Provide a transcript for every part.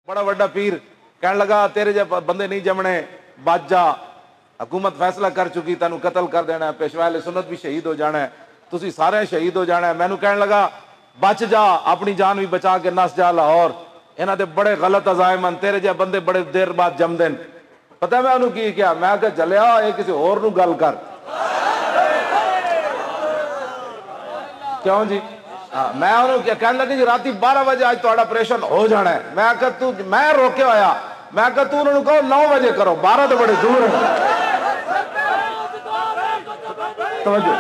बड़ा वड्डा पीर कहने लगा तेरे जब बंदे नहीं जमने बच जा, हुकूमत फैसला कर चुकी तेन कतल कर देना है, पेशवा अहले सुन्नत भी शहीद हो जाना है, तुसी सारे शहीद हो जाना है। मैनू कहने लगा बच जा, अपनी जान भी बचा के नस जा लाहौर, इन्हां दे बड़े गलत अजायमन, तेरे जे बंदे बड़े देर बाद जमदे न। पता मैं उन्होंने की क्या, मैं कहा चलिया ये किसी होर नू गल कर। क्यों जी? मैं उन्होंने कहने लगी जी राती 12 बजे आज तुम्हारा ऑपरेशन हो जाना है। मैं कहा तू, मैं रोके होया, मैं कहा तू उन्होंने कहो 9 बजे करो, 12 तो बड़े दूर है। तवज्जो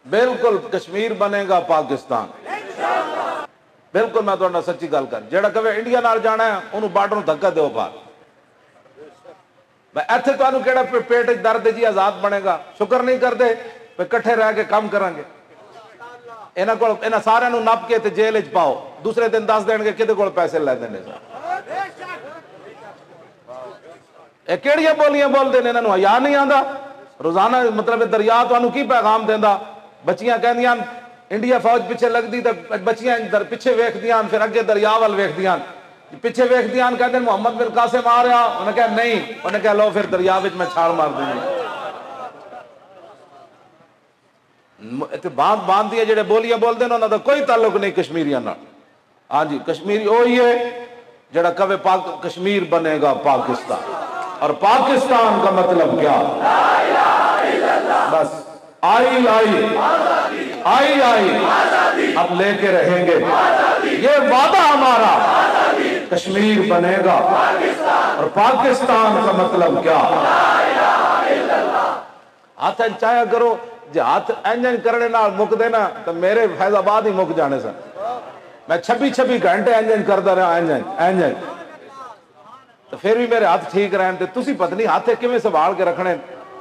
बिल्कुल कश्मीर बनेगा पाकिस्तान। बिल्कुल मैं थोड़ा सच्ची गल कर, जेड़ा कहे इंडिया नाल जाना है उन्होंने बार्डर धक्का दो पार। मैं इत्थे तुहानू केड़ा पेट दर्द जी आजाद बनेगा, शुक्र नहीं करते इकट्ठे रह के काम करांगे। इन्हां कोल इन्हां सारिਆਂ ਨੂੰ नप के ते जेल च पाओ, दूसरे दिन दस देणगे किहदे कोल पैसे लैंदे ने। ਇਹ ਕਿਹੜੀਆਂ ਬੋਲੀਆਂ ਬੋਲਦੇ ਨੇ, ਇਹਨਾਂ ਨੂੰ ਹਯਾ ਨਹੀਂ ਆਉਂਦਾ। रोजाना मतलब दरिया तुहानू की पैगाम देंदा। बच्चियां कहदियां इंडिया फौज पिछे लगदी तो बच्चियां पिछे वेखदियां, फिर अगे दरिया वाल वेखदियां, पिछे वेखदियां कहते मोहम्मद बिन कासिम आ रहा, उन्हें कहा नहीं, उन्हें कहा लो फिर दरिया विच मैं छाल मार दूंगी। बांध बांध दिए जेडे बोलियां बोलते हैं उन्होंने कोई ताल्लुक नहीं कश्मीरियों नाल। हाँ जी, कश्मीरी वही है जेड़ा कवे कश्मीर बनेगा पाकिस्तान, और पाकिस्तान का मतलब क्या? बस आई आई आई आई अब लेके रहेंगे, ये वादा हमारा, कश्मीर बनेगा और पाकिस्तान का मतलब क्या? हाथ चाया करो, जे हाथ इंजन करने नाल मुक देना तो मेरे फैजाबाद ही मुक जाने सन। मैं 26 घंटे इंजन करता रहा, इंजन तो फिर भी मेरे हाथ ठीक रहन। ते तुसी पता नहीं हाथ किवें संभाल के रखने,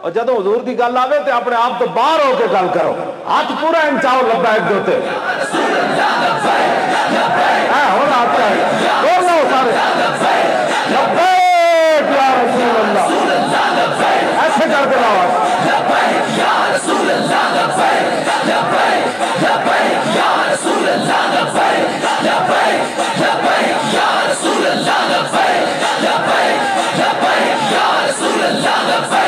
और जदों हुजूर दी गल आवे ते अपने आप तो बाहर होके गल करो, हाथ पूरा इंचाओ लब्बैक दे उत्ते। हां हुण हाथ है बोलो सारे लब्बैक या रसूल अल्लाह, ऐसे करके लाओ लब्बैक या रसूल अल्लाह, लब्बैक लब्बैक लब्बैक या रसूल अल्लाह, लब्बैक लब्बैक लब्बैक या रसूल अल्लाह, लब्बैक लब्बैक लब्बैक या रसूल अल्लाह, लब्बैक